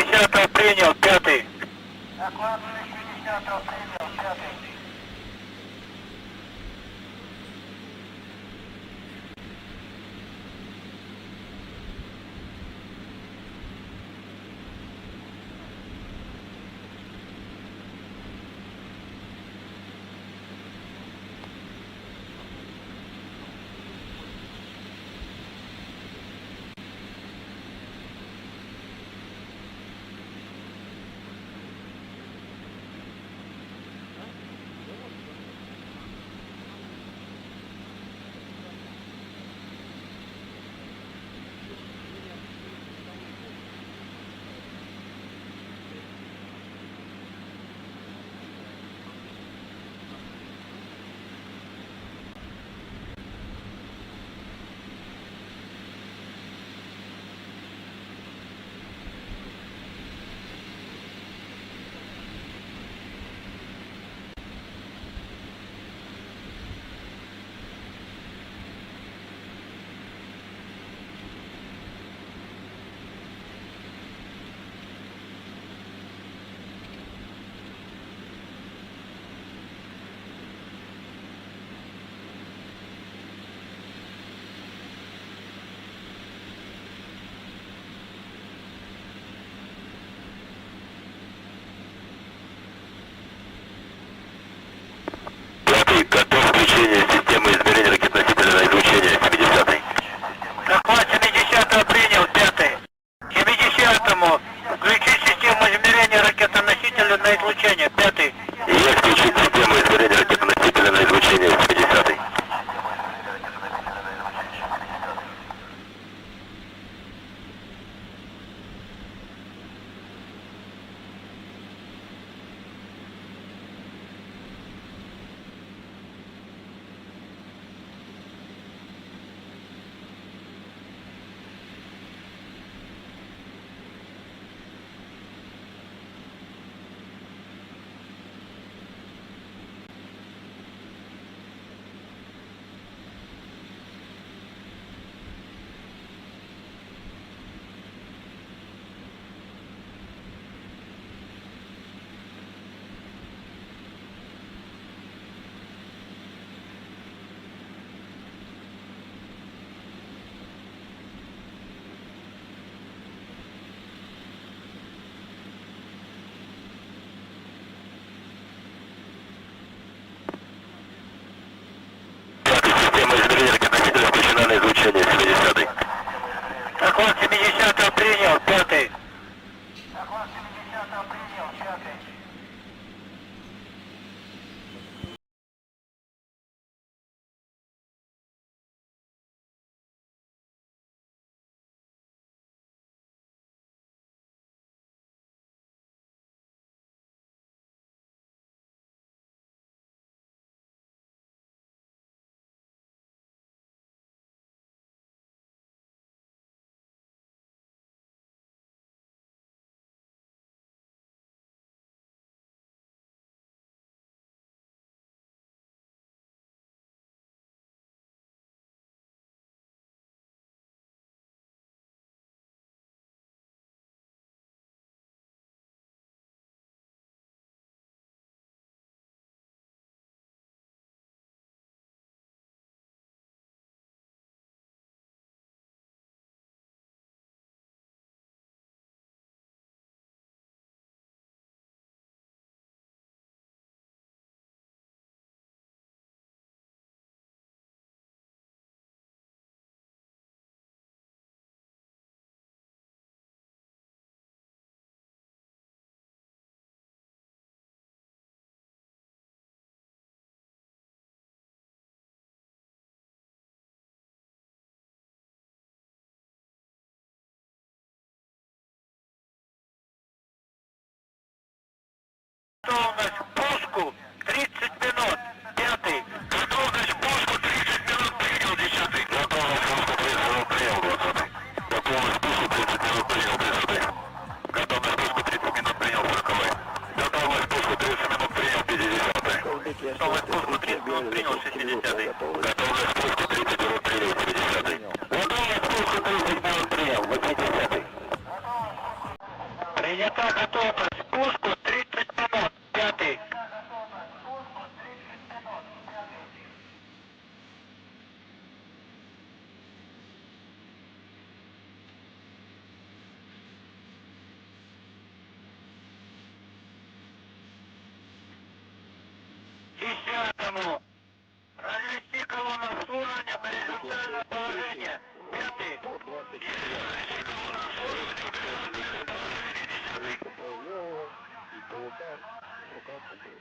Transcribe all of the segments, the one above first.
10-го принял, 5-й. Доклад свыше 10-го принял, 5-й.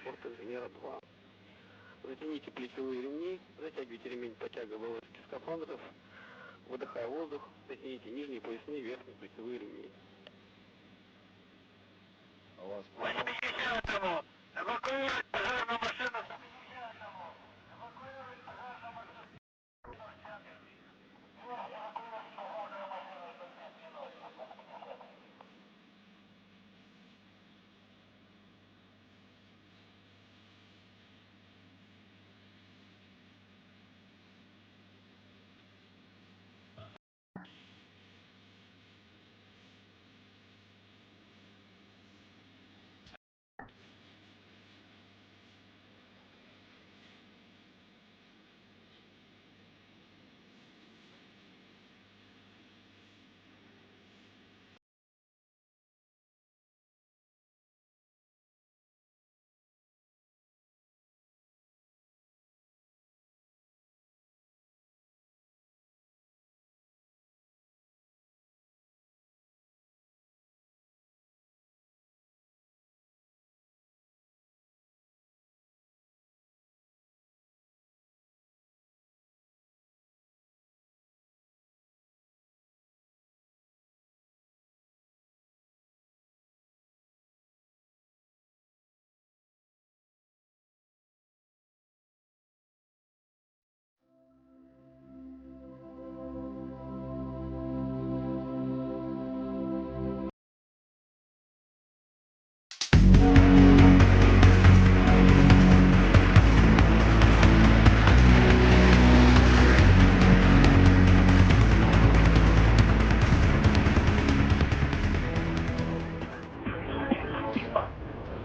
борта инженера-2. Затяните плечевые ремни, затягивайте ремень подтягивая скафандров, выдыхая воздух, затяните нижние поясные, верхние плечевые ремни. 80-му! Эвакуировать пожарную машину!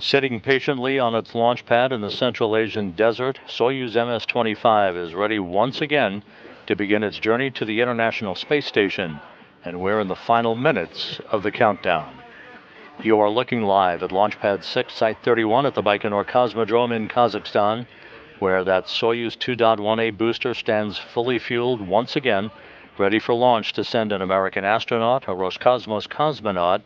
Sitting patiently on its launch pad in the Central Asian desert, Soyuz MS-25 is ready once again to begin its journey to the International Space Station, and we're in the final minutes of the countdown. You are looking live at Launch Pad 6, Site 31 at the Baikonur Cosmodrome in Kazakhstan, where that Soyuz 2.1A booster stands fully fueled once again, ready for launch to send an American astronaut, a Roscosmos cosmonaut,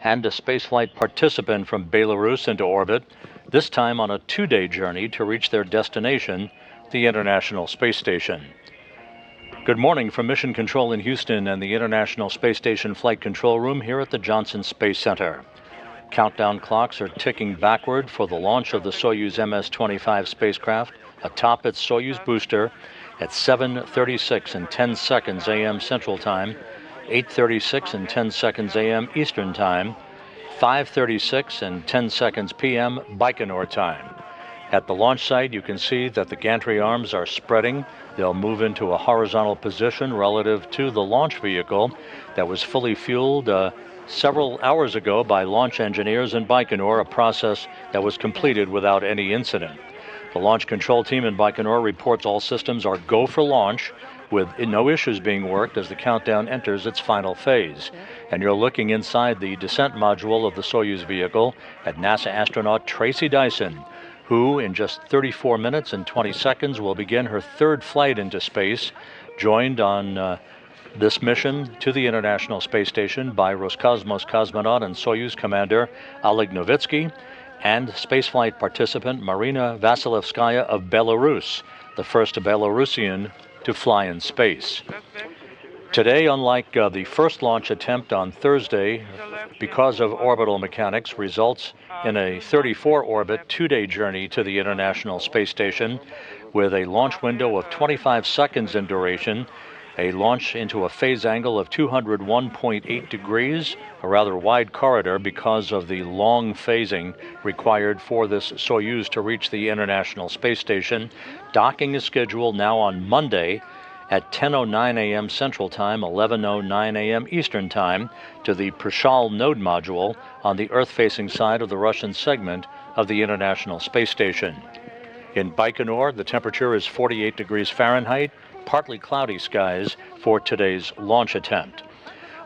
and a spaceflight participant from Belarus into orbit, this time on a 2-day journey to reach their destination, the International Space Station. Good morning from Mission Control in Houston and the International Space Station Flight Control Room here at the Johnson Space Center. Countdown clocks are ticking backward for the launch of the Soyuz MS-25 spacecraft atop its Soyuz booster at 7:36 and 10 seconds a.m. Central Time, 8:36 and 10 seconds a.m. Eastern Time, 5:36 and 10 seconds p.m. Baikonur Time. At the launch site, you can see that the gantry arms are spreading. They'll move into a horizontal position relative to the launch vehicle that was fully fueled several hours ago by launch engineers in Baikonur, a process that was completed without any incident. The launch control team in Baikonur reports all systems are go for launch, with no issues being worked as the countdown enters its final phase. And you're looking inside the descent module of the Soyuz vehicle at NASA astronaut Tracy Dyson, who in just 34 minutes and 20 seconds will begin her third flight into space, joined on this mission to the International Space Station by Roscosmos cosmonaut and Soyuz commander Oleg Novitsky and spaceflight participant Marina Vasilevskaya of Belarus, the first Belarusian to fly in space. Today, unlike the first launch attempt on Thursday, because of orbital mechanics, results in a 34-orbit 2-day journey to the International Space Station with a launch window of 25 seconds in duration, a launch into a phase angle of 201.8 degrees, a rather wide corridor because of the long phasing required for this Soyuz to reach the International Space Station. Docking is scheduled now on Monday at 10:09 a.m. Central Time, 11:09 a.m. Eastern Time, to the Prishal node module on the Earth-facing side of the Russian segment of the International Space Station. In Baikonur, the temperature is 48 degrees Fahrenheit, partly cloudy skies for today's launch attempt.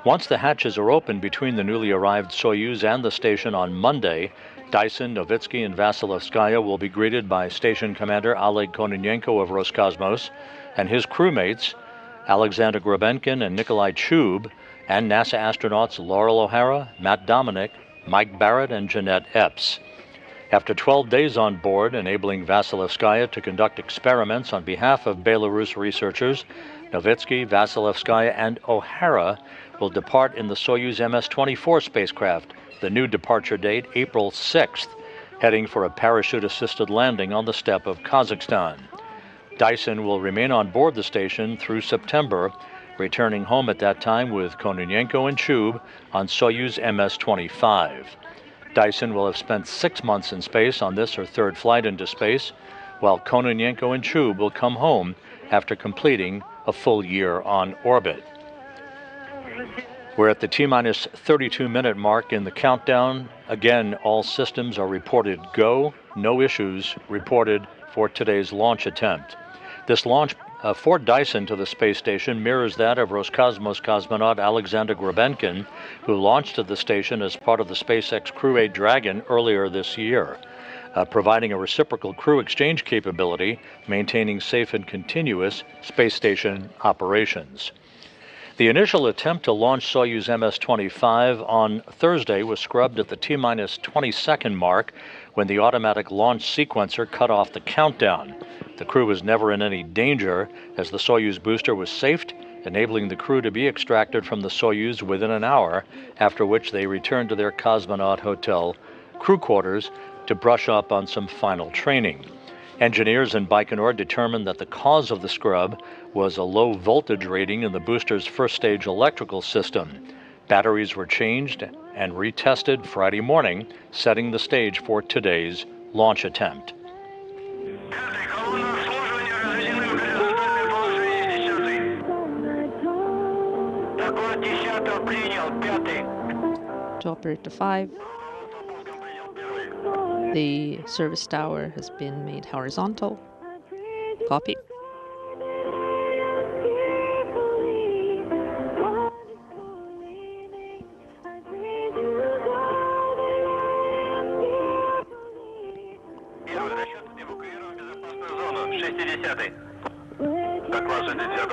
Once the hatches are open between the newly arrived Soyuz and the station on Monday, Dyson, Novitsky, and Vasilevskaya will be greeted by Station Commander Oleg Kononenko of Roscosmos and his crewmates, Alexander Grabenkin and Nikolai Chub, and NASA astronauts Laurel O'Hara, Matt Dominic, Mike Barrett, and Jeanette Epps. After 12 days on board, enabling Vasilevskaya to conduct experiments on behalf of Belarus researchers, Novitsky, Vasilevskaya, and O'Hara will depart in the Soyuz MS-24 spacecraft, the new departure date April 6th, heading for a parachute-assisted landing on the steppe of Kazakhstan. Dyson will remain on board the station through September, returning home at that time with Kononenko and Chub on Soyuz MS-25. Dyson will have spent 6 months in space on this her third flight into space, while Kononenko and Chub will come home after completing a full year on orbit. We're at the T-minus 32-minute mark in the countdown. Again, all systems are reported go. No issues reported for today's launch attempt. This launch for Dyson to the space station mirrors that of Roscosmos cosmonaut Alexander Grebenkin, who launched to the station as part of the SpaceX Crew Dragon earlier this year, providing a reciprocal crew exchange capability, maintaining safe and continuous space station operations. The initial attempt to launch Soyuz MS-25 on Thursday was scrubbed at the T-minus 20-second mark when the automatic launch sequencer cut off the countdown. The crew was never in any danger as the Soyuz booster was safed, enabling the crew to be extracted from the Soyuz within an hour, after which they returned to their cosmonaut hotel crew quarters to brush up on some final training. Engineers in Baikonur determined that the cause of the scrub was a low voltage rating in the booster's first stage electrical system. Batteries were changed and retested Friday morning, setting the stage for today's launch attempt. To operator 5, the service tower has been made horizontal. Copy.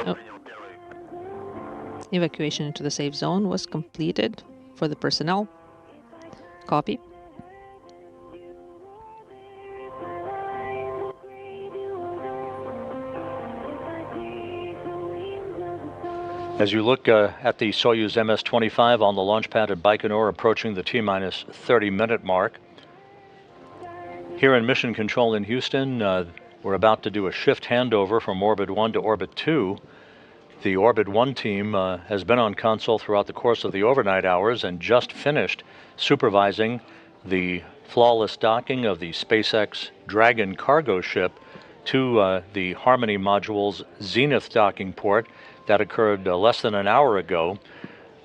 Oh. Evacuation into the safe zone was completed for the personnel. Copy. As you look at the Soyuz MS-25 on the launch pad at Baikonur, approaching the T-minus 30-minute mark, here in Mission Control in Houston, we're about to do a shift handover from Orbit 1 to Orbit 2. The Orbit 1 team has been on console throughout the course of the overnight hours and just finished supervising the flawless docking of the SpaceX Dragon cargo ship to the Harmony module's Zenith docking port. That occurred less than an hour ago.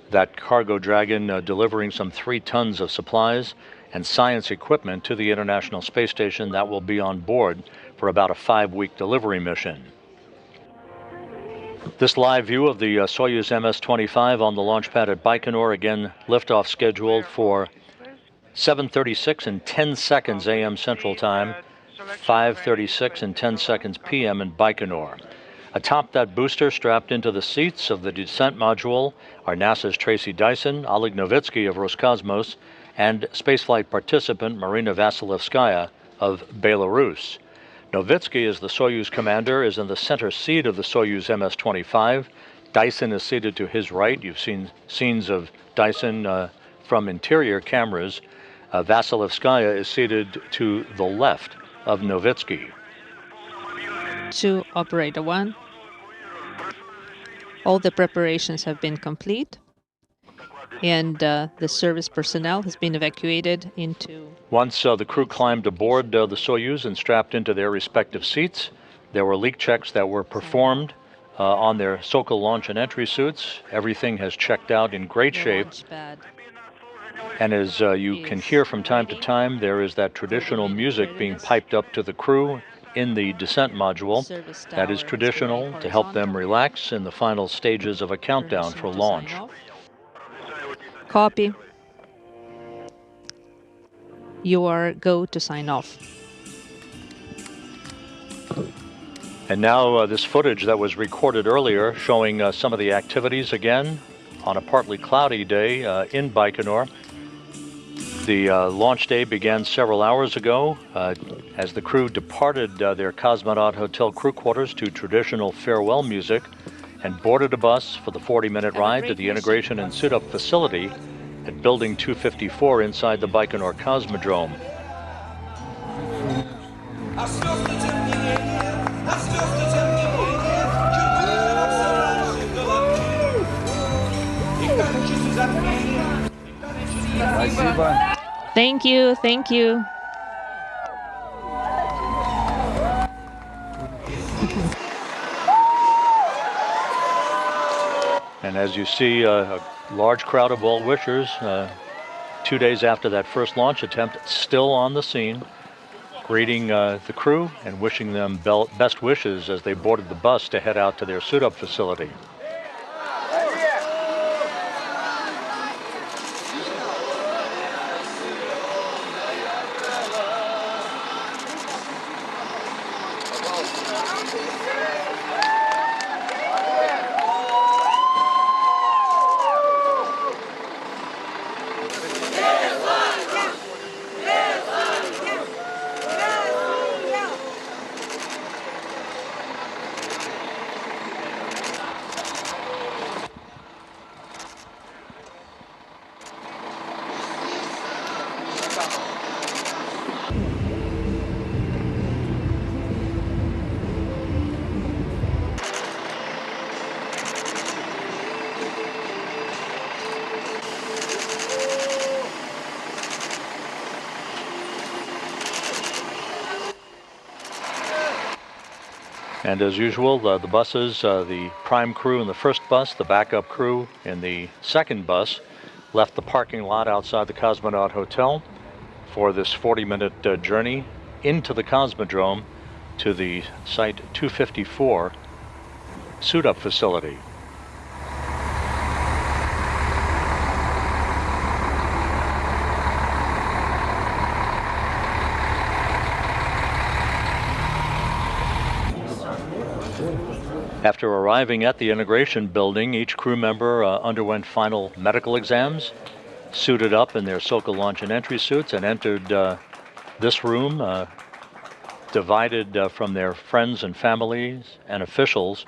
That cargo Dragon delivering some 3 tons of supplies and science equipment to the International Space Station that will be on board for about a 5-week delivery mission. This live view of the Soyuz MS-25 on the launch pad at Baikonur, again liftoff scheduled for 7:36 and 10 seconds a.m. Central Time, 5:36 and 10 seconds p.m. in Baikonur. Atop that booster, strapped into the seats of the descent module, are NASA's Tracy Dyson, Oleg Novitsky of Roscosmos, and spaceflight participant Marina Vasilevskaya of Belarus. Novitsky, as the Soyuz commander, is in the center seat of the Soyuz MS-25. Dyson is seated to his right. You've seen scenes of Dyson from interior cameras. Vasilevskaya is seated to the left of Novitsky. To operator 1, all the preparations have been complete, and the service personnel has been evacuated into... Once the crew climbed aboard the Soyuz and strapped into their respective seats, there were leak checks that were performed on their Sokol launch and entry suits. Everything has checked out in great shape. And as you can hear from time to time, there is that traditional music being piped up to the crew in the descent module. That is traditional to help them relax in the final stages of a countdown for launch. Copy. You are go to sign off. And now this footage that was recorded earlier showing some of the activities again on a partly cloudy day in Baikonur. The launch day began several hours ago as the crew departed their cosmonaut hotel crew quarters to traditional farewell music and boarded a bus for the 40-minute ride to the integration and suit-up facility at Building 254 inside the Baikonur Cosmodrome. Thank you, thank you. And as you see, a large crowd of well-wishers 2 days after that first launch attempt, still on the scene, greeting the crew and wishing them best wishes as they boarded the bus to head out to their suit-up facility. And as usual, the buses, the prime crew in the first bus, the backup crew in the second bus, left the parking lot outside the Cosmonaut Hotel for this 40-minute journey into the Cosmodrome to the Site 254 suit-up facility. After arriving at the integration building, each crew member underwent final medical exams, suited up in their Soka launch and entry suits, and entered this room, divided from their friends and families and officials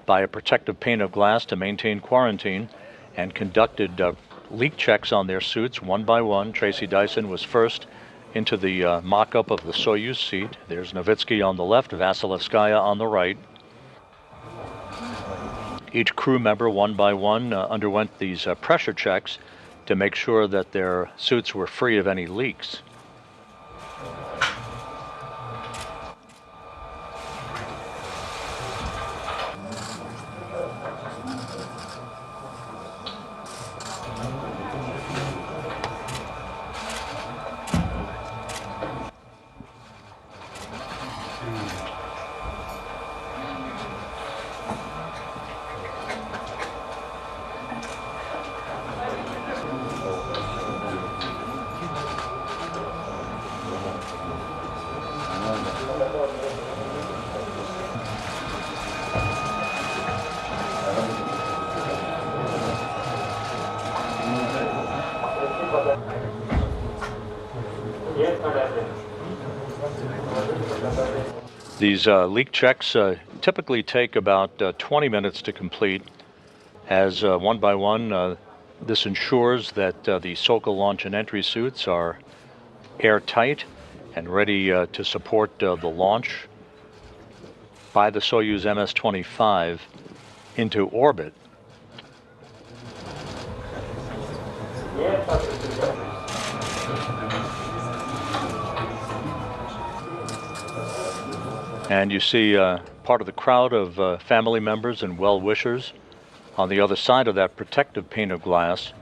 by a protective pane of glass to maintain quarantine, and conducted leak checks on their suits one by one. Tracy Dyson was first into the mock-up of the Soyuz seat. There's Novitsky on the left, Vasilevskaya on the right. Each crew member, one by one, underwent these pressure checks to make sure that their suits were free of any leaks. These leak checks typically take about 20 minutes to complete, as one by one this ensures that the Soka launch and entry suits are airtight and ready to support the launch by the Soyuz MS-25 into orbit. And you see part of the crowd of family members and well-wishers on the other side of that protective pane of glass.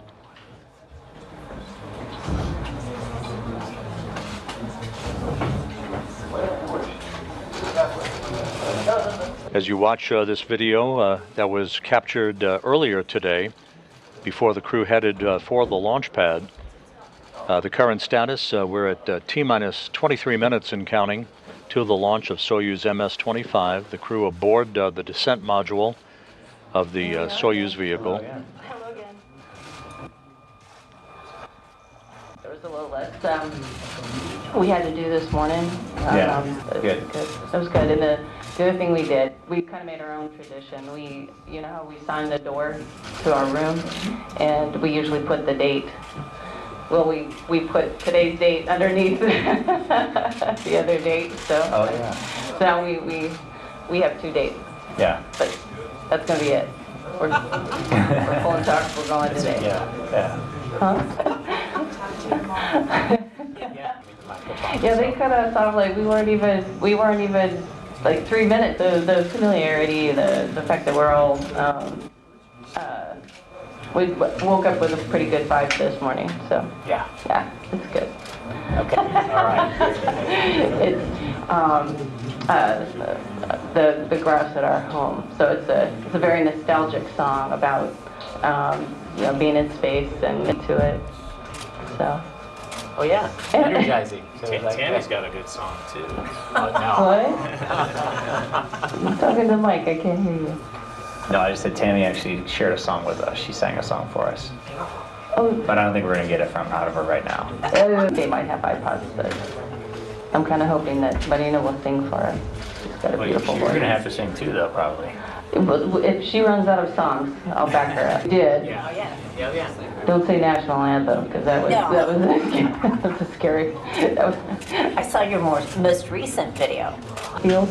As you watch this video that was captured earlier today, before the crew headed for the launch pad, the current status, we're at T-minus 23 minutes and counting to the launch of Soyuz MS-25, the crew aboard the descent module of the Soyuz vehicle. Hello again. There was a little we had to do this morning. Yeah, Good. It was good. And the other thing we did, we kind of made our own tradition. You know how we sign the door to our room, and we usually put the date. Well, we put today's date underneath the other date. So, Oh, yeah. So now we have 2 dates. Yeah. But that's gonna be it. We're pulling socks. We're going today. Yeah. Huh? Yeah, they cut us off like we weren't even like 3 minutes. The familiarity, the fact that we're all we woke up with a pretty good vibe this morning. So Yeah. it's good. Okay. All right. It's the grass at our home. So it's a very nostalgic song about being in space and into it. So. Oh, yeah. Energizing. So Tammy's got a good song, too. What? I'm talking to Mike. I can't hear you. No, I just said Tammy actually shared a song with us. She sang a song for us. Oh. But I don't think we're going to get it out of her right now. They might have iPods, but I'm kind of hoping that Marina will sing for us. She's got a beautiful voice. You're going to have to sing too, though, probably. If she runs out of songs, I'll back her up. She did. Yeah. Don't say national anthem, because that was a scary. I saw your most recent video. Field?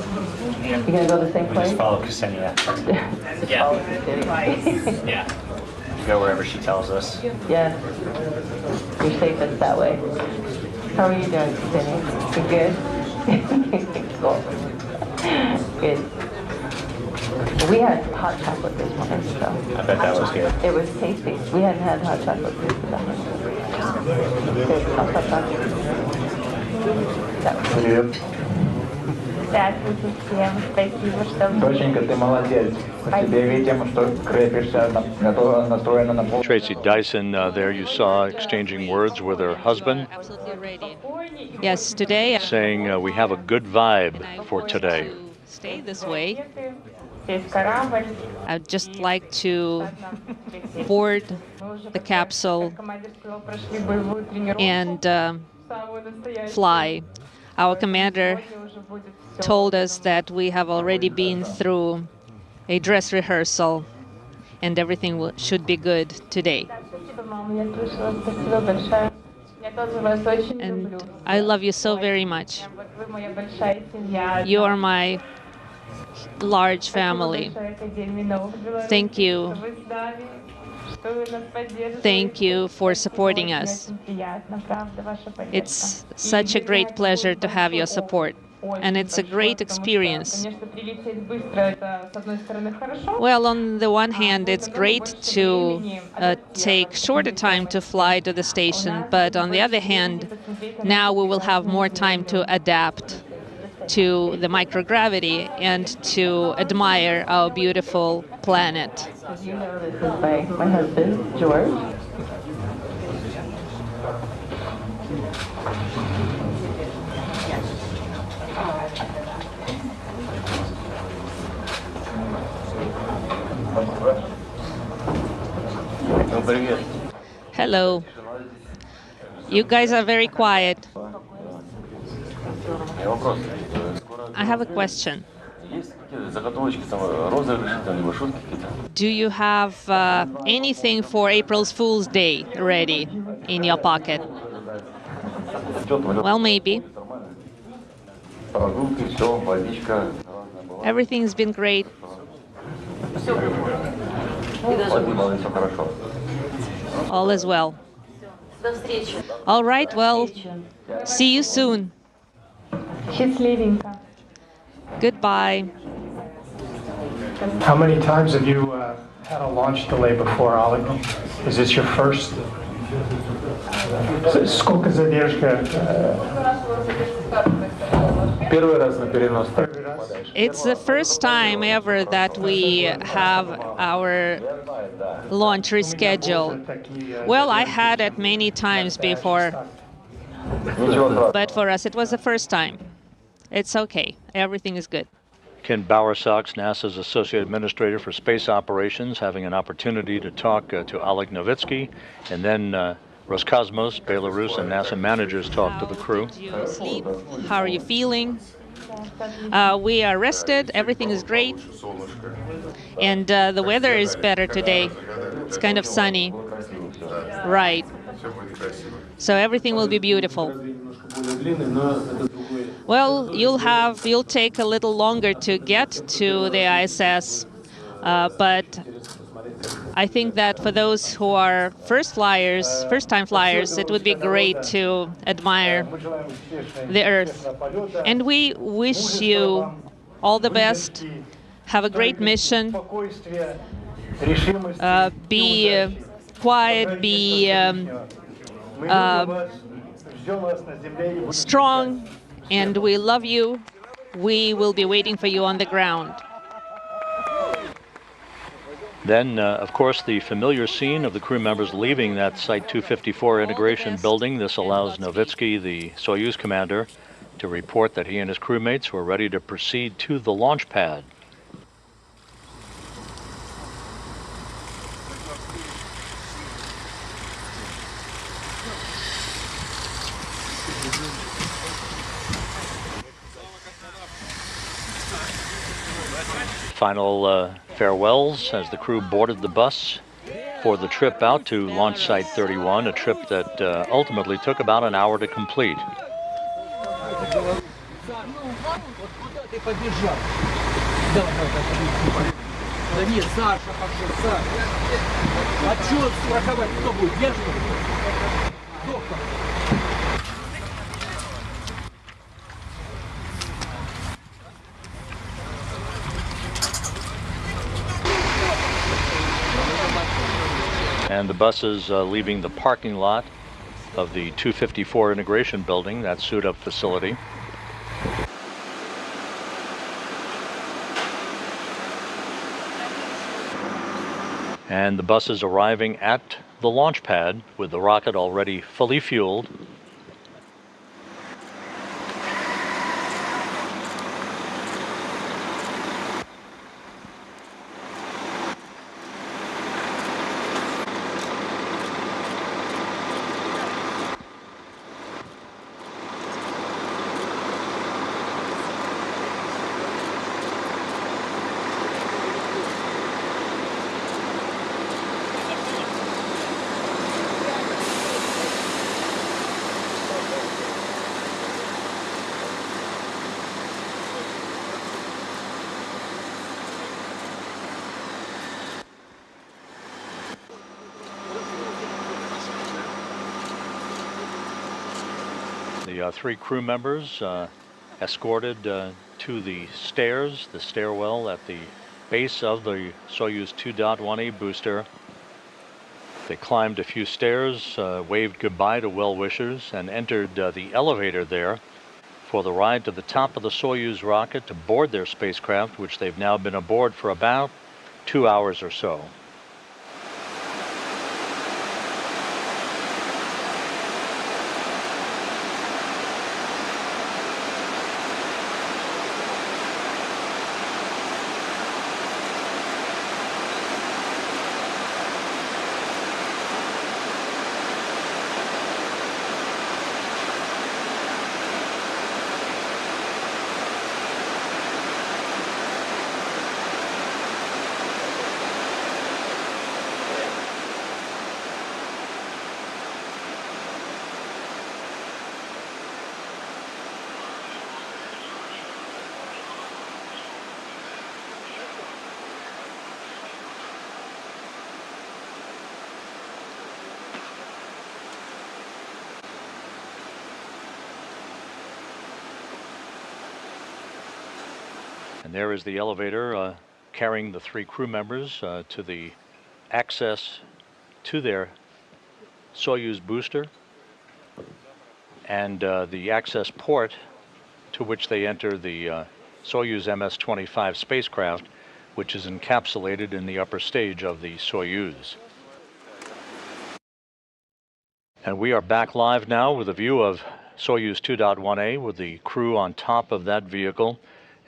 You gonna go the same We place? just follow Ksenia. Just follow Ksenia. Yeah. Go wherever she tells us. Yes. You're safest that way. How are you doing, Ksenia? You good? Cool. Good. We had hot chocolate this morning, so. I bet that was good. It was tasty. We hadn't had hot chocolate since the summer. Good. I'll stop talking. Привет. Здравствуйте всем. Спасибо, что вы... Доченька, ты молодец. Мы тебе видим, что крепишься, настроена на пол. Tracy Dyson, there you saw exchanging words with her husband. Absolutely ready. Yes, today Saying we have a good vibe for today. Stay this way. I'd just like to board the capsule and fly. Our commander told us that we have already been through a dress rehearsal and everything should be good today. And I love you so very much. You are my large family. Thank you. Thank you for supporting us. It's such a great pleasure to have your support, and it's a great experience. Well, on the one hand, it's great to take shorter time to fly to the station, but on the other hand, now we will have more time to adapt to the microgravity and to admire our beautiful planet. As you know, this is my husband, George. Hello. You guys are very quiet. I have a question. Do you have anything for April Fool's Day ready in your pocket? Well, maybe. Everything's been great. All is well. All right, well, see you soon. Goodbye. How many times have you had a launch delay before, Oleg? Is this your first? Сколько задержка? Первый раз на перенос. It's the first time ever that we have our launch rescheduled. Well, I had it many times before, but for us it was the first time. It's okay. Everything is good. Ken Bowersox, NASA's Associate Administrator for Space Operations, having an opportunity to talk to Oleg Novitsky, and then Roscosmos, Belarus, and NASA managers talk to the crew. Did you sleep? How are you feeling? We are rested. Everything is great. And the weather is better today. It's kind of sunny. Right. So everything will be beautiful. Well, you'll take a little longer to get to the ISS, but I think that for those who are first-time flyers, it would be great to admire the Earth. And we wish you all the best. Have a great mission. Be quiet, be strong, and we love you. We will be waiting for you on the ground. Then, of course, the familiar scene of the crew members leaving that Site 254 integration building. This allows Novitsky, the Soyuz commander, to report that he and his crewmates were ready to proceed to the launch pad. Final farewells as the crew boarded the bus for the trip out to Launch Site 31, a trip that ultimately took about an hour to complete. And the buses leaving the parking lot of the 254 integration building, that suit-up facility. And the buses arriving at the launch pad with the rocket already fully fueled. The three crew members escorted to the stairs, the stairwell at the base of the Soyuz 2.1A booster. They climbed a few stairs, waved goodbye to well-wishers, and entered the elevator there for the ride to the top of the Soyuz rocket to board their spacecraft, which they've now been aboard for about 2 hours or so. And there is the elevator carrying the three crew members to the access to their Soyuz booster and the access port to which they enter the Soyuz MS-25 spacecraft, which is encapsulated in the upper stage of the Soyuz. And we are back live now with a view of Soyuz 2.1A with the crew on top of that vehicle,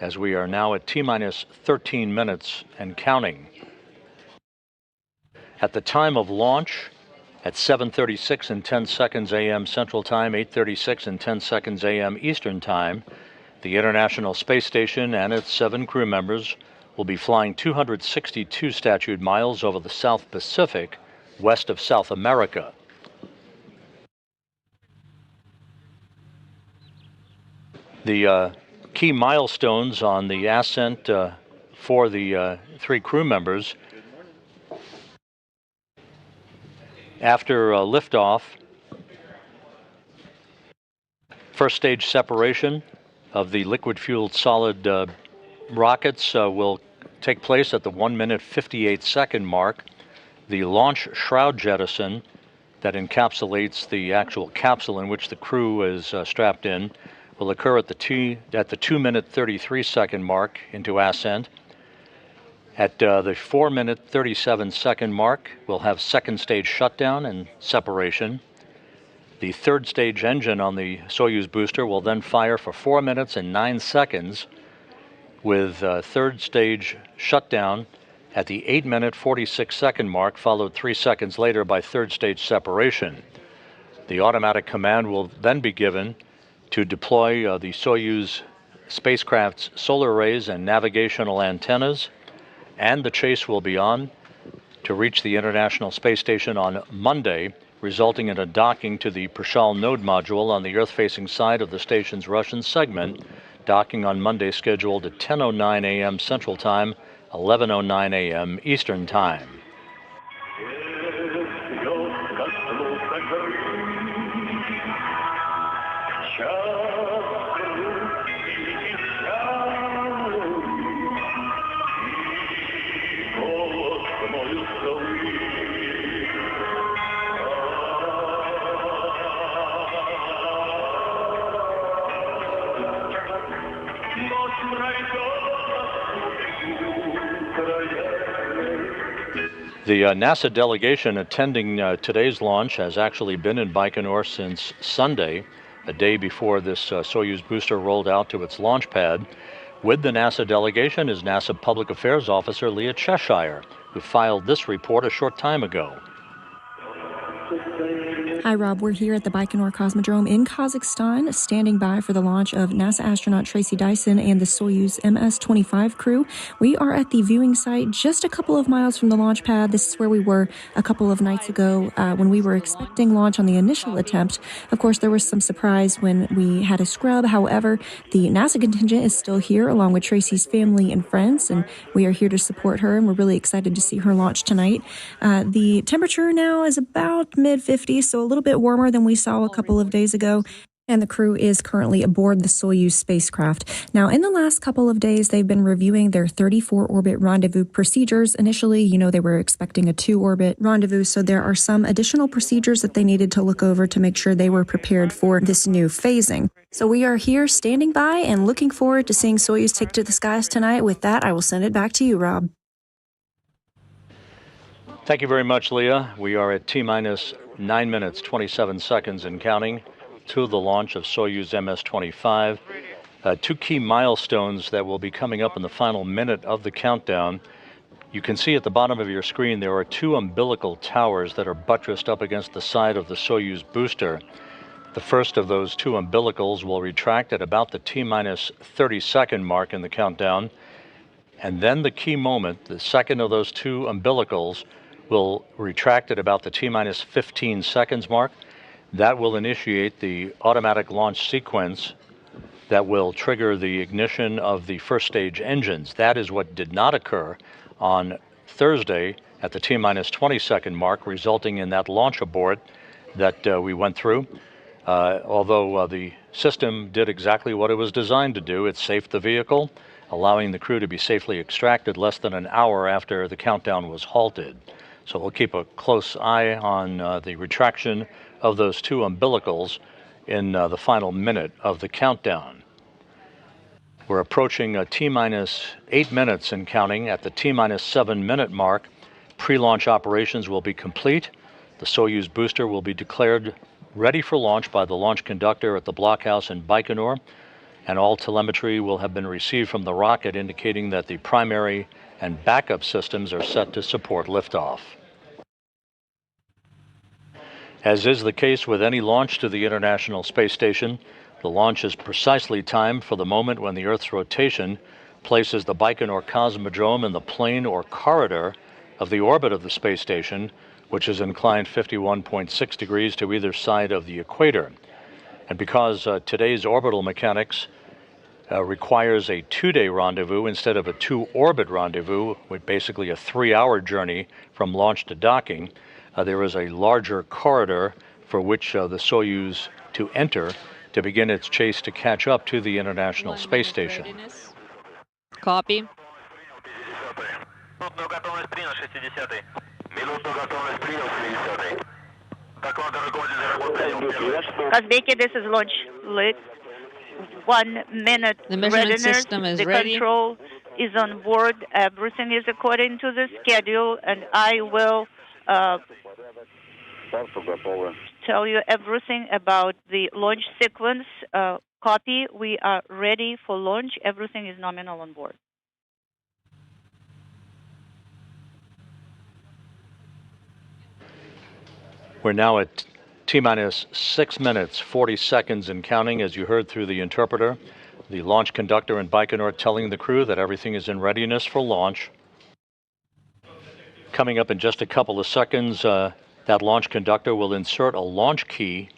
as we are now at T-minus 13 minutes and counting. At the time of launch, At 7:36 and 10 seconds a.m. Central Time, 8:36 and 10 seconds a.m. Eastern Time, the International Space Station and its 7 crew members will be flying 262 statute miles over the South Pacific, west of South America. The key milestones on the ascent for the 3 crew members: after liftoff, first stage separation of the liquid-fueled solid rockets will take place at the 1-minute 58-second mark. The launch shroud jettison that encapsulates the actual capsule in which the crew is strapped in will occur at the 2-minute 33-second mark into ascent. At the 4-minute 37-second mark, we'll have second stage shutdown and separation. The third stage engine on the Soyuz booster will then fire for 4 minutes and 9 seconds, with third stage shutdown at the 8-minute 46-second mark, followed 3 seconds later by third stage separation. The automatic command will then be given to deploy the Soyuz spacecraft's solar arrays and navigational antennas, and the chase will be on to reach the International Space Station on Monday, resulting in a docking to the Prishal node module on the Earth-facing side of the station's Russian segment, docking on Monday scheduled at 10:09 a.m. Central Time, 11:09 a.m. Eastern Time. The NASA delegation attending today's launch has actually been in Baikonur since Sunday, a day before this Soyuz booster rolled out to its launch pad. With the NASA delegation is NASA Public Affairs Officer Leah Cheshire, who filed this report a short time ago. Hi, Rob. We're here at the Baikonur Cosmodrome in Kazakhstan, standing by for the launch of NASA astronaut Tracy Dyson and the Soyuz MS-25 crew. We are at the viewing site just a couple of miles from the launch pad. This is where we were a couple of nights ago when we were expecting launch on the initial attempt. Of course, there was some surprise when we had a scrub. However, the NASA contingent is still here along with Tracy's family and friends, and we are here to support her, and we're really excited to see her launch tonight. The temperature now is about mid-50s, so a little bit warmer than we saw a couple of days ago. And the crew is currently aboard the Soyuz spacecraft. Now, in the last couple of days, they've been reviewing their 34-orbit rendezvous procedures. Initially, they were expecting a 2-orbit rendezvous, so there are some additional procedures that they needed to look over to make sure they were prepared for this new phasing. So we are here standing by and looking forward to seeing Soyuz take to the skies tonight. With that, I will send it back to you, Rob. Thank you very much, Leah. We are at T-minus 9 minutes, 27 seconds and counting to the launch of Soyuz MS-25. 2 key milestones that will be coming up in the final minute of the countdown. You can see at the bottom of your screen there are 2 umbilical towers that are buttressed up against the side of the Soyuz booster. The first of those 2 umbilicals will retract at about the T-minus 30-second mark in the countdown. And then the key moment, the second of those 2 umbilicals, will retract at about the T-minus 15 seconds mark. That will initiate the automatic launch sequence that will trigger the ignition of the first stage engines. That is what did not occur on Thursday at the T-minus 20-second mark, resulting in that launch abort that we went through. Although the system did exactly what it was designed to do, it safed the vehicle, allowing the crew to be safely extracted less than an hour after the countdown was halted. So we'll keep a close eye on the retraction of those 2 umbilicals in the final minute of the countdown. We're approaching T-minus 8 minutes and counting. At the T-minus 7-minute mark, pre-launch operations will be complete. The Soyuz booster will be declared ready for launch by the launch conductor at the blockhouse in Baikonur, and all telemetry will have been received from the rocket, indicating that the primary and backup systems are set to support liftoff. As is the case with any launch to the International Space Station, the launch is precisely timed for the moment when the Earth's rotation places the Baikonur Cosmodrome in the plane or corridor of the orbit of the space station, which is inclined 51.6 degrees to either side of the equator. And because today's orbital mechanics requires a 2-day rendezvous instead of a 2-orbit rendezvous, with basically a 3-hour journey from launch to docking, there is a larger corridor for which the Soyuz to enter to begin its chase to catch up to the International Space Station. Readiness. Copy. Kazbeki, this is launch lit. 1 minute. The measurement readiness. system is the ready. The control is on board. Everything is according to the schedule, and I will tell you everything about the launch sequence. Copy. We are ready for launch. Everything is nominal on board. We're now at T-minus 6 minutes, 40 seconds and counting, as you heard through the interpreter. The launch conductor in Baikonur telling the crew that everything is in readiness for launch. Coming up in just a couple of seconds, that launch conductor will insert a launch key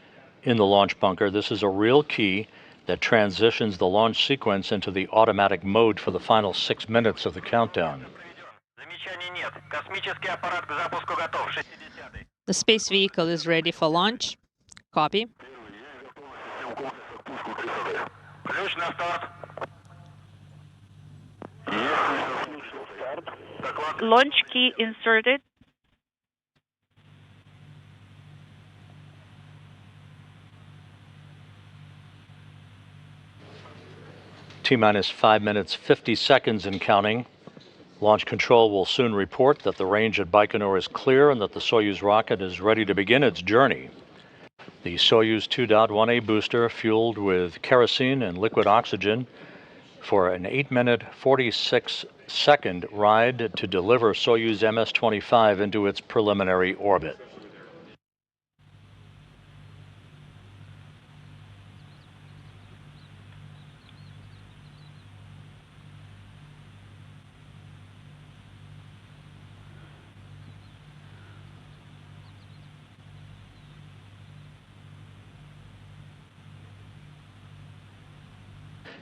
in the launch bunker. This is a real key that transitions the launch sequence into the automatic mode for the final 6 minutes of the countdown. The space vehicle is ready for launch. Copy. Launch key inserted. T-minus 5 minutes, 50 seconds and counting. Launch control will soon report that the range at Baikonur is clear and that the Soyuz rocket is ready to begin its journey. The Soyuz 2.1A booster, fueled with kerosene and liquid oxygen, for an 8-minute, 46-second ride to deliver Soyuz MS-25 into its preliminary orbit.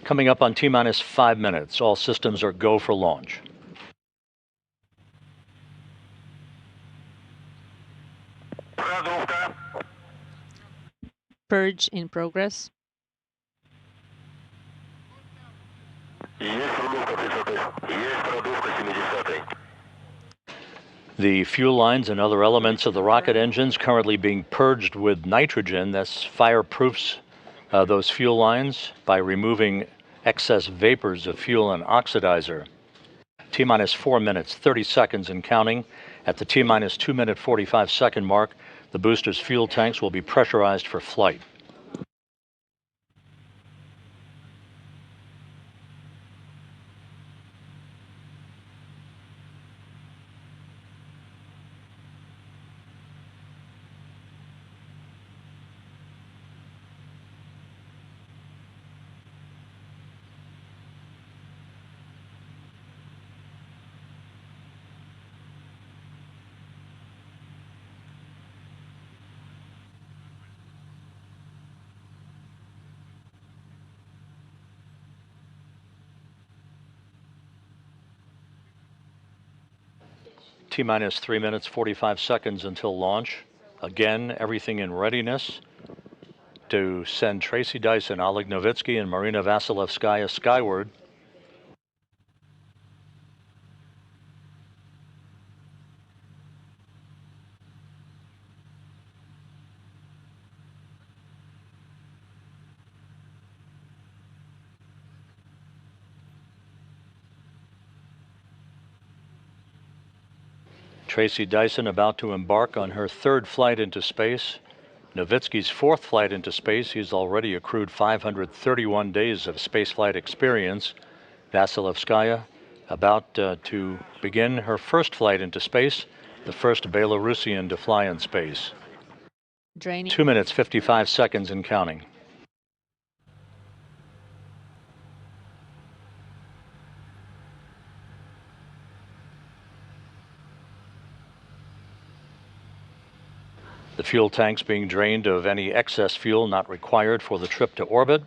Coming up on T-minus 5 minutes, all systems are go for launch. Purge in progress. The fuel lines and other elements of the rocket engines currently being purged with nitrogen. This fireproofs those fuel lines by removing excess vapors of fuel and oxidizer. T-minus 4 minutes, 30 seconds and counting. At the T-minus 2 minute, 45 second mark, the booster's fuel tanks will be pressurized for flight. T-minus 3 minutes, 45 seconds until launch. Again, everything in readiness to send Tracy Dyson, Oleg Novitsky, and Marina Vasilevskaya skyward. Tracy Dyson about to embark on her 3rd flight into space. Novitsky's 4th flight into space. He's already accrued 531 days of spaceflight experience. Vasilevskaya about to begin her 1st flight into space, the first Belarusian to fly in space. Draining. 2 minutes, 55 seconds and counting. The fuel tanks being drained of any excess fuel not required for the trip to orbit.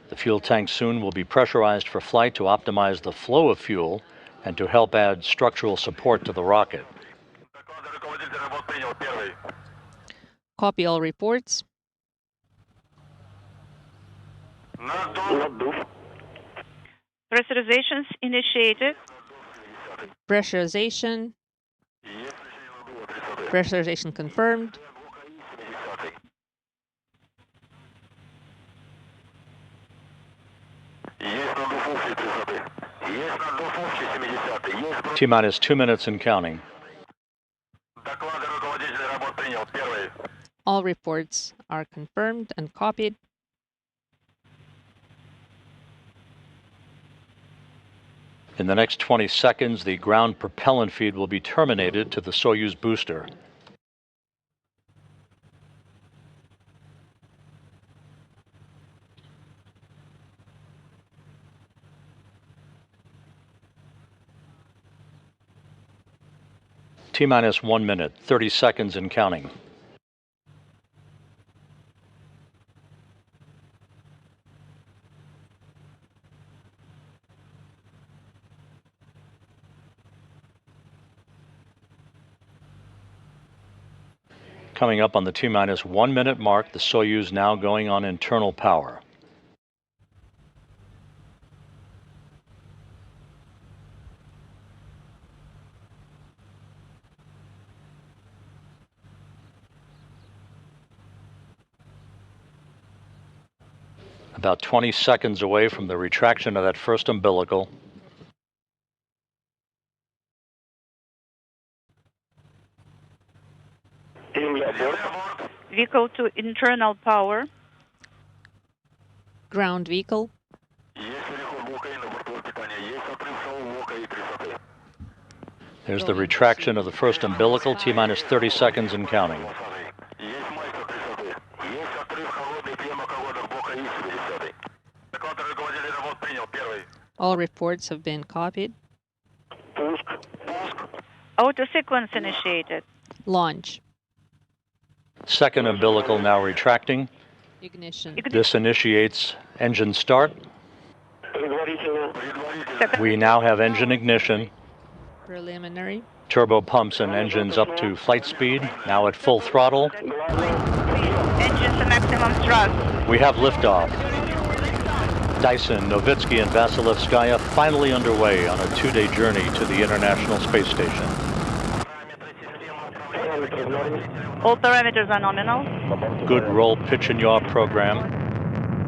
The fuel tanks soon will be pressurized for flight to optimize the flow of fuel and to help add structural support to the rocket. Copy all reports. Pressurizations initiated. Pressurization. Pressurization confirmed. T-minus 2 minutes and counting. All reports are confirmed and copied. In the next 20 seconds, the ground propellant feed will be terminated to the Soyuz booster. T-minus 1 minute, 30 seconds and counting. Coming up on the T-minus 1 minute mark, the Soyuz now going on internal power. About 20 seconds away from the retraction of that first umbilical. Vehicle to internal power. Ground vehicle. There's the retraction of the first umbilical, T-minus 30 seconds and counting. All reports have been copied. Auto sequence initiated. Launch. Second umbilical now retracting. Ignition. This initiates engine start. We now have engine ignition. Preliminary. Turbo pumps and engines up to flight speed, now at full throttle. Engines to maximum thrust. We have liftoff. Dyson, Novitsky, and Vasilevskaya finally underway on a 2-day journey to the International Space Station. All parameters are nominal. Good roll, pitch, and yaw program.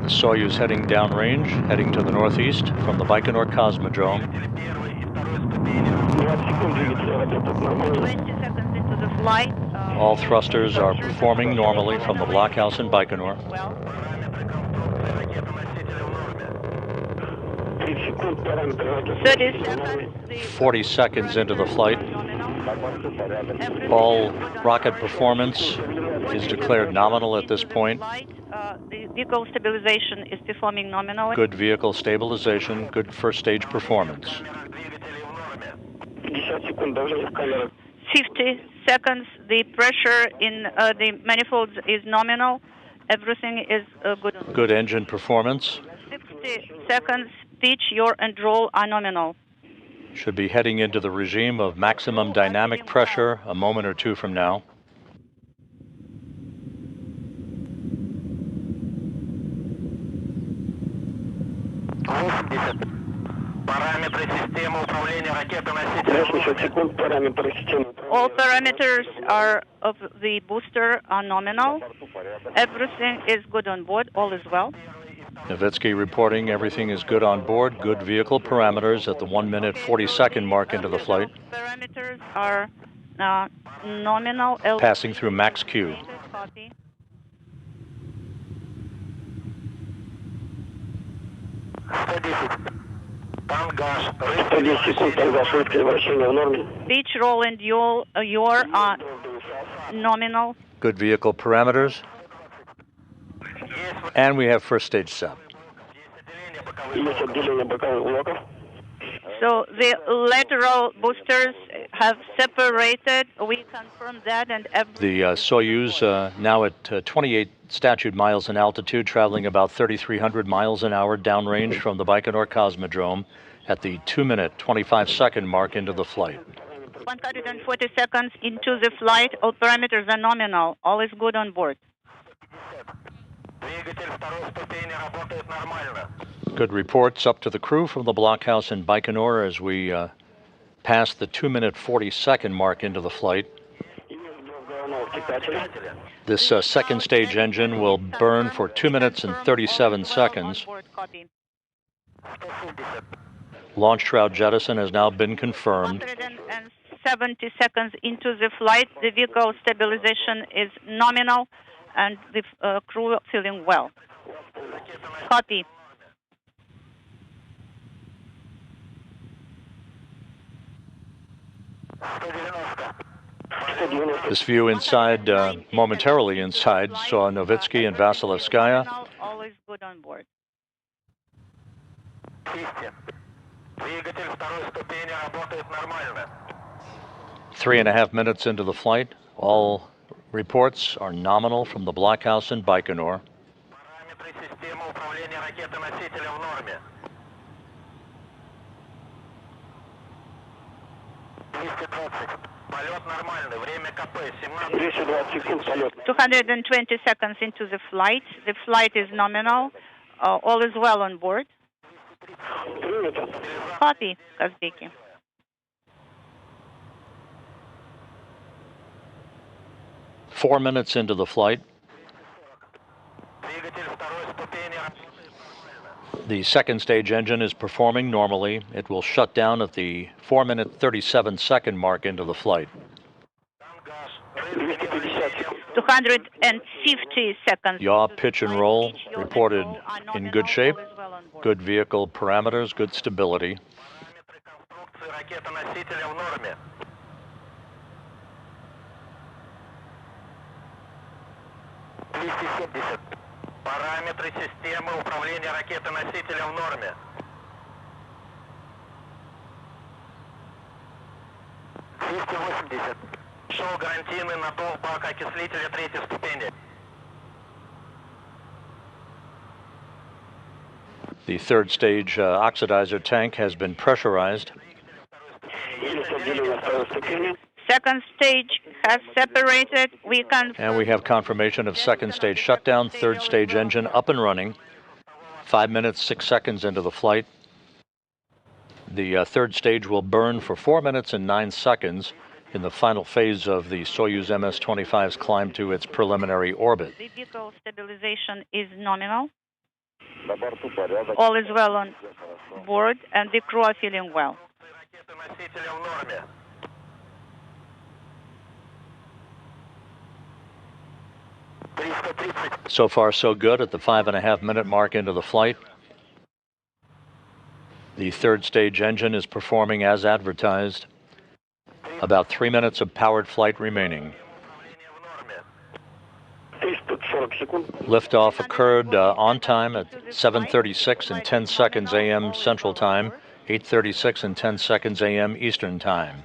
The Soyuz heading downrange, heading to the northeast from the Baikonur Cosmodrome. 20 seconds into the flight. All thrusters are performing normally from the blockhouse in Baikonur. 30 seconds. 40 seconds into the flight. All rocket performance is declared nominal at this point. The vehicle stabilization is performing nominally. Good vehicle stabilization, good first stage performance. 50 seconds. The pressure in the manifolds is nominal. Everything is good. Good engine performance. 60 seconds. Pitch, yaw, and roll are nominal. Should be heading into the regime of maximum dynamic pressure a moment or two from now. All parameters of the booster are nominal. Everything is good on board. All is well. Novitsky reporting everything is good on board. Good vehicle parameters at the 1 minute 40-second mark into the flight. Parameters are nominal. Passing through max Q. Copy. Gas. Pitch, roll, and yaw are nominal. Good vehicle parameters. And we have first stage set. So the lateral boosters have separated. We confirm that, and the Soyuz now at 28 statute miles in altitude, traveling about 3,300 miles an hour downrange from the Baikonur Cosmodrome at the 2-minute, 25-second mark into the flight. 140 seconds into the flight. All parameters are nominal. All is good on board. Good reports up to the crew from the blockhouse in Baikonur as we pass the 2-minute, 40-second mark into the flight. This second stage engine will burn for 2 minutes and 37 seconds. Launch shroud jettison has now been confirmed. 170 seconds into the flight, the vehicle stabilization is nominal, and the crew feeling well. Copy. This view inside, momentarily inside, saw Novitsky and Vasilevskaya. All is good on board. 3.5 minutes into the flight. All reports are nominal from the blockhouse in Baikonur. Полет нормальный, время КП 220 seconds into the flight. The flight is nominal. All is well on board. Copy, Kazbeki. Four minutes into the flight. The second stage engine is performing normally. It will shut down at the 4-minute, 37-second mark into the flight. 250 seconds. Yaw, pitch, and roll reported in good shape. Good vehicle parameters, good stability. Параметры системы управления ракетой-носителем в норме. 280. Шел гарантийный наддув бака окислителя третьей ступени. The third stage oxidizer tank has been pressurized. Second stage has separated. And we have confirmation of second stage shutdown, third stage engine up and running. 5 minutes, 6 seconds into the flight. The third stage will burn for 4 minutes and 9 seconds in the final phase of the Soyuz MS-25's climb to its preliminary orbit. The vehicle stabilization is nominal. All is well on board, and the crew are feeling well. So far, so good at the 5.5-minute mark into the flight. The third stage engine is performing as advertised. About 3 minutes of powered flight remaining. Liftoff occurred on time at 7:36 and 10 seconds a.m. Central Time, 8:36 and 10 seconds a.m. Eastern Time.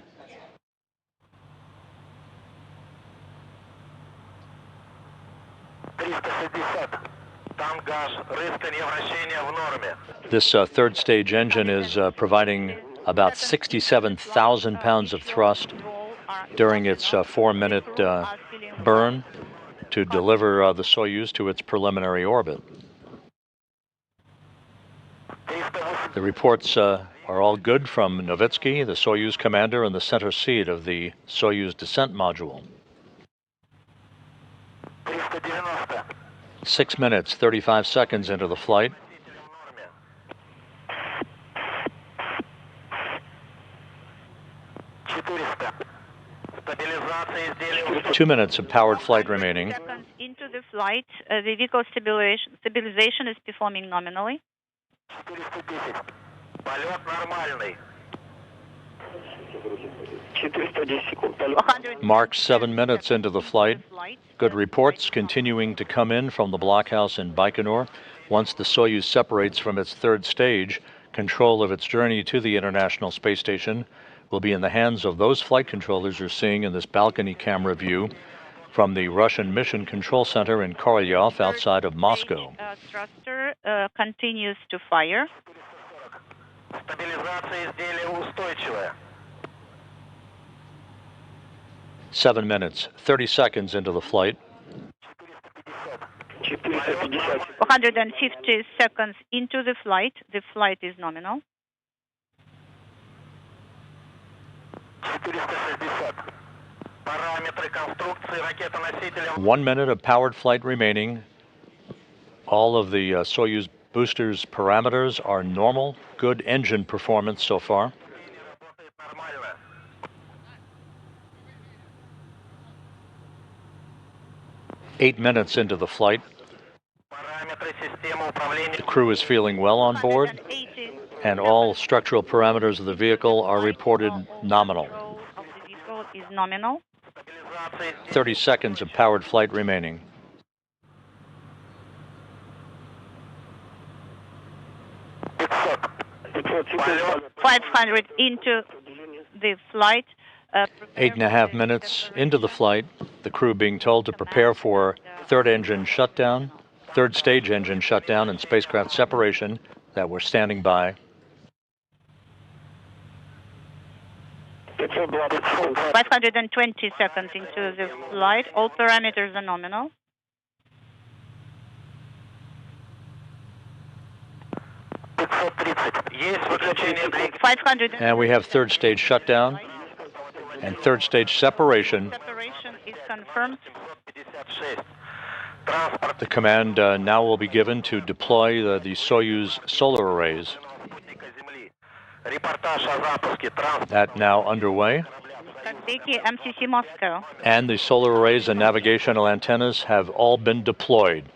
This third stage engine is providing about 67,000 pounds of thrust during its 4-minute burn to deliver the Soyuz to its preliminary orbit. The reports are all good from Novitsky, the Soyuz commander and the center seat of the Soyuz descent module. 6 minutes, 35 seconds into the flight. Two minutes of powered flight remaining. Seconds into the flight, the vehicle stabilization is performing nominally. Mark 7 minutes into the flight. Good reports continuing to come in from the blockhouse in Baikonur. Once the Soyuz separates from its third stage, control of its journey to the International Space Station will be in the hands of those flight controllers you're seeing in this balcony camera view from the Russian Mission Control Center in Korolyov outside of Moscow. Thruster continues to fire. 7 minutes, 30 seconds into the flight. 150 seconds into the flight. The flight is nominal. 1 minute of powered flight remaining. All of the Soyuz boosters' parameters are normal. Good engine performance so far. Eight minutes into the flight. The crew is feeling well on board, and all structural parameters of the vehicle are reported nominal. Of the vehicle is nominal. 30 seconds of powered flight remaining. .500 into the flight. 8.5 minutes into the flight, the crew being told to prepare for third stage engine shutdown and spacecraft separation that we're standing by. 520 seconds into the flight. All parameters are nominal. And we have third stage shutdown and third stage separation. Separation is confirmed. The command now will be given to deploy the Soyuz solar arrays. That now underway. MCC Moscow. And the solar arrays and navigational antennas have all been deployed.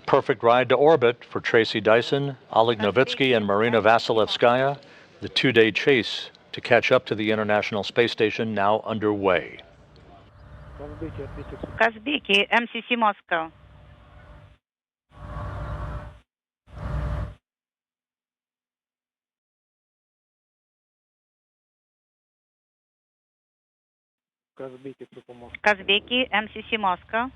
Perfect ride to orbit for Tracy Dyson, Oleg Novitsky, and Marina Vasilevskaya. The two-day chase to catch up to the International Space Station now underway. Kazbeki, MCC Moscow. Kazbeki, MCC Moscow.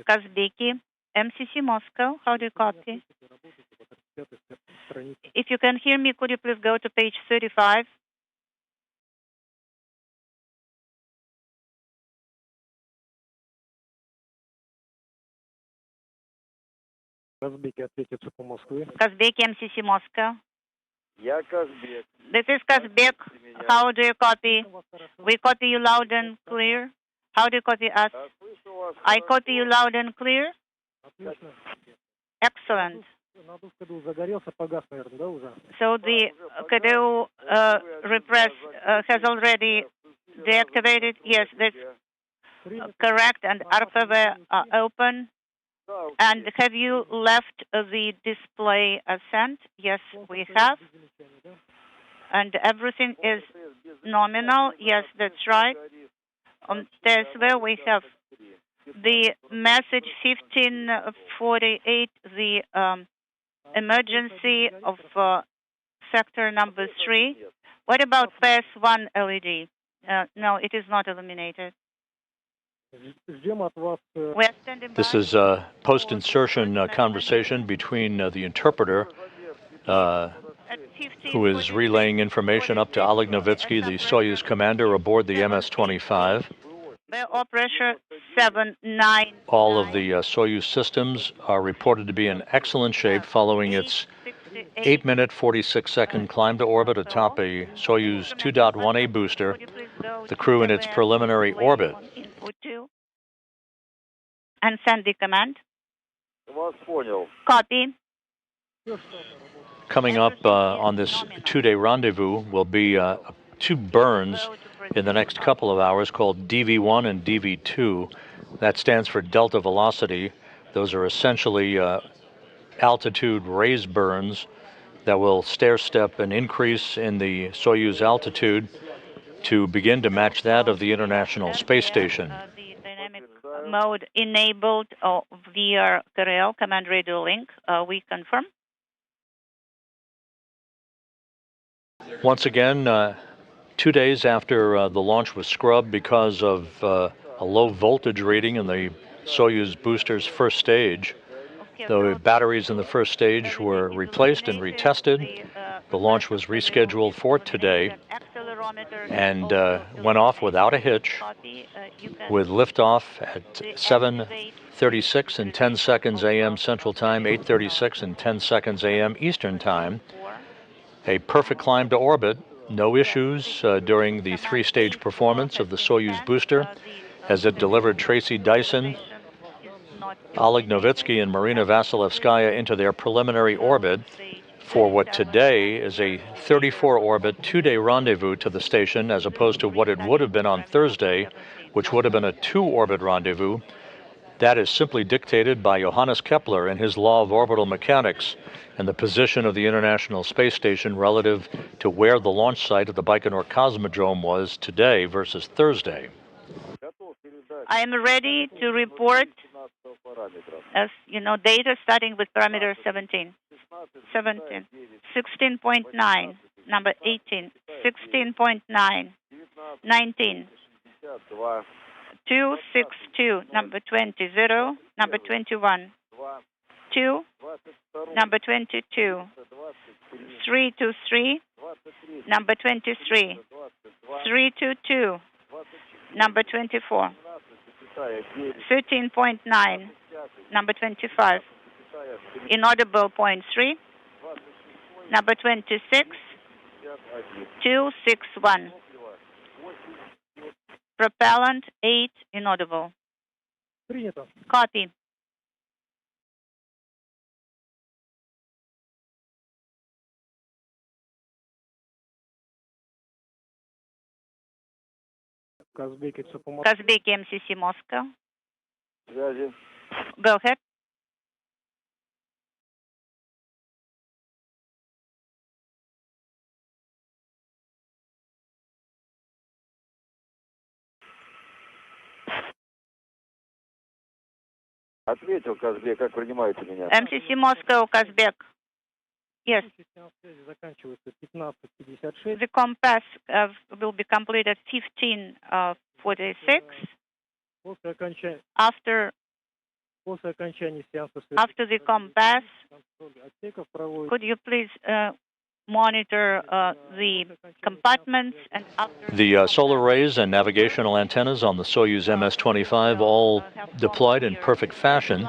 Kazbeki, MCC Moscow. How do you copy? If you can hear me, could you please go to page 35? Kazbeki, MCC Moscow. This is Kazbek. How do you copy? We copy you loud and clear. How do you copy us? I copy you loud and clear. Excellent. So the CADEO repress has already deactivated. Yes, that's correct. And ARPV are open. And have you left the display ascent? Yes, we have. And everything is nominal. Yes, that's right. On Tesla, we have the message 1548, the emergency of sector number 3. What about PS1 LED? No, it is not illuminated. This is a post-insertion conversation between the interpreter who is relaying information up to Oleg Novitsky, the Soyuz commander aboard the MS-25. Oil pressure 799. All of the Soyuz systems are reported to be in excellent shape following its 8-minute, 46-second climb to orbit atop a Soyuz 2.1A booster, the crew in its preliminary orbit. And send the command. Copy. Coming up on this two-day rendezvous will be two burns in the next couple of hours called DV1 and DV2. That stands for delta velocity. Those are essentially altitude raised burns that will stair-step an increase in the Soyuz altitude to begin to match that of the International Space Station. The dynamic mode enabled via CRL, command radio link. We confirm. Once again, 2 days after the launch was scrubbed because of a low voltage reading in the Soyuz booster's first stage, the batteries in the first stage were replaced and retested. The launch was rescheduled for today and went off without a hitch with liftoff at 7:36 and 10 seconds a.m. Central Time, 8:36 and 10 seconds a.m. Eastern Time. A perfect climb to orbit, no issues during the three-stage performance of the Soyuz booster as it delivered Tracy Dyson, Oleg Novitsky, and Marina Vasilevskaya into their preliminary orbit for what today is a 34-orbit, two-day rendezvous to the station, as opposed to what it would have been on Thursday, which would have been a two-orbit rendezvous. That is simply dictated by Johannes Kepler and his law of orbital mechanics and the position of the International Space Station relative to where the launch site of the Baikonur Cosmodrome was today versus Thursday. I am ready to report, as you know, data starting with parameter 17, 16.9, number 18, 16.9, 19, 262, number 20, 0, number 21, 2, number 22, 323, number 23, 322, number 24, 13.9, number 25, inaudible 0.3, number 26, 261, propellant 8, inaudible. Copy. Казбеки, МСС Moscow. Go ahead. Ответил, Казбек, как принимаете меня? МСС Moscow, Казбек. Yes. The compass will be completed 15:46. After the compass, could you please monitor the compartments and the solar arrays and navigational antennas on the Soyuz MS-25 all deployed in perfect fashion,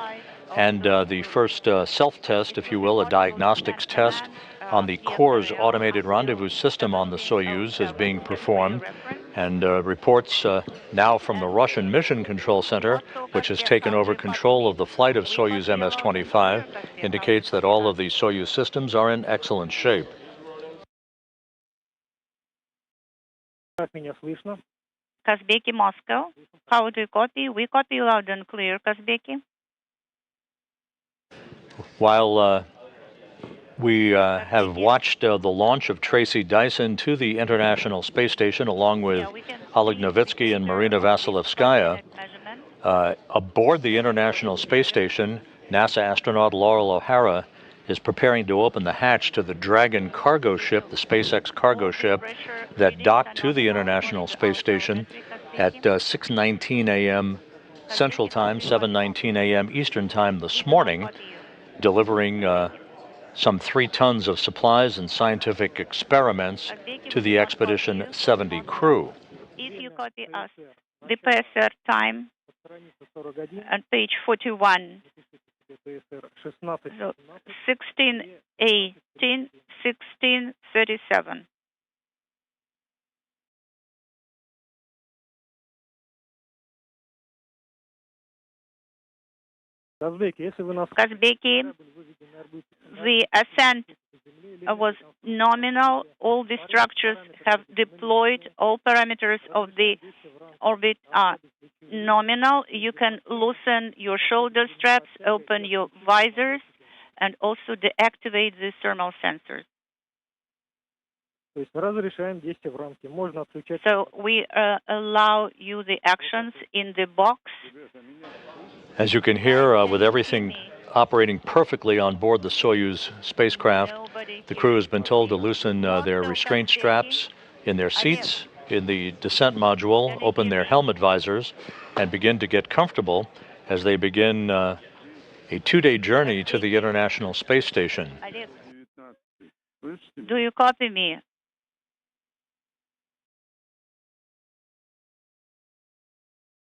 and the first self-test, if you will, a diagnostics test on the core's automated rendezvous system on the Soyuz is being performed, and reports now from the Russian Mission Control Center, which has taken over control of the flight of Soyuz MS-25, indicates that all of the Soyuz systems are in excellent shape. Казбеки, Moscow. How do you copy? We copy you loud and clear, Казбеки. While we have watched the launch of Tracy Dyson to the International Space Station along with Oleg Novitsky and Marina Vasilevskaya, aboard the International Space Station, NASA astronaut Laurel O'Hara is preparing to open the hatch to the Dragon cargo ship, the SpaceX cargo ship, that docked to the International Space Station at 6:19 a.m. Central Time, 7:19 a.m. Eastern Time this morning, delivering some 3 tons of supplies and scientific experiments to the Expedition 70 crew. If you copy us, the PSR time on page 41. So 16:18, 16:37. Казбеки, the ascent was nominal. All the structures have deployed. All parameters of the orbit are nominal. You can loosen your shoulder straps, open your visors, and also deactivate the thermal sensors. So we allow you the actions in the box. As you can hear, with everything operating perfectly on board the Soyuz spacecraft, the crew has been told to loosen their restraint straps in their seats, in the descent module, open their helmet visors, and begin to get comfortable as they begin a 2-day journey to the International Space Station. Do you copy me?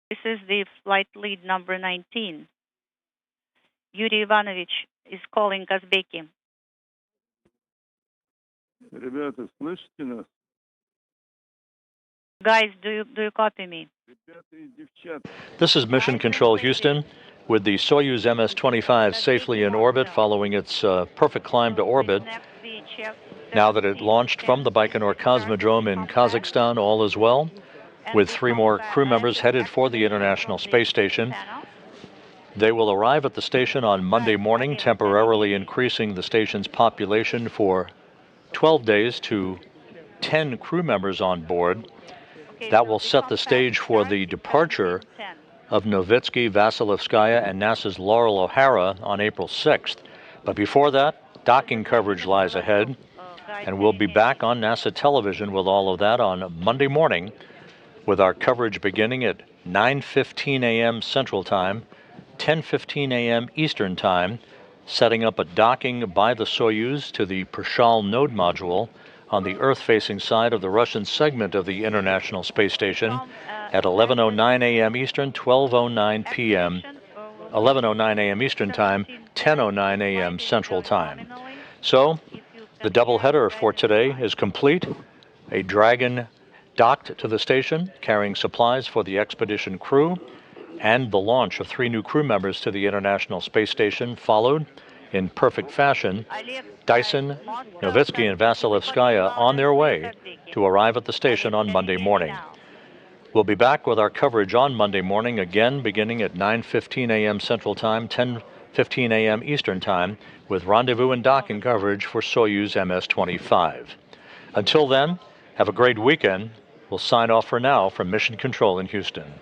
This is the flight lead number 19. Yuri Ivanovich is calling Kazbeki. Ребята, слышите нас? Guys, do you copy me? This is Mission Control Houston, with the Soyuz MS-25 safely in orbit following its perfect climb to orbit. Now that it launched from the Baikonur Cosmodrome in Kazakhstan, all is well, with 3 more crew members headed for the International Space Station. They will arrive at the station on Monday morning, temporarily increasing the station's population for 12 days to 10 crew members on board. That will set the stage for the departure of Novitsky, Vasilevskaya, and NASA's Laurel O'Hara on April 6th. But before that, docking coverage lies ahead, and we'll be back on NASA television with all of that on Monday morning, with our coverage beginning at 9:15 a.m. Central Time, 10:15 a.m. Eastern Time, setting up a docking by the Soyuz to the Prishal node module on the Earth-facing side of the Russian segment of the International Space Station at 11:09 a.m. Eastern, 12:09 p.m., 11:09 a.m. Eastern Time, 10:09 a.m. Central Time. So, the doubleheader for today is complete. A Dragon docked to the station, carrying supplies for the expedition crew, and the launch of 3 new crew members to the International Space Station followed in perfect fashion. Dyson, Novitsky, and Vasilevskaya on their way to arrive at the station on Monday morning. We'll be back with our coverage on Monday morning, again beginning at 9:15 a.m. Central Time, 10:15 a.m. Eastern Time, with rendezvous and docking coverage for Soyuz MS-25. Until then, have a great weekend. We'll sign off for now from Mission Control in Houston.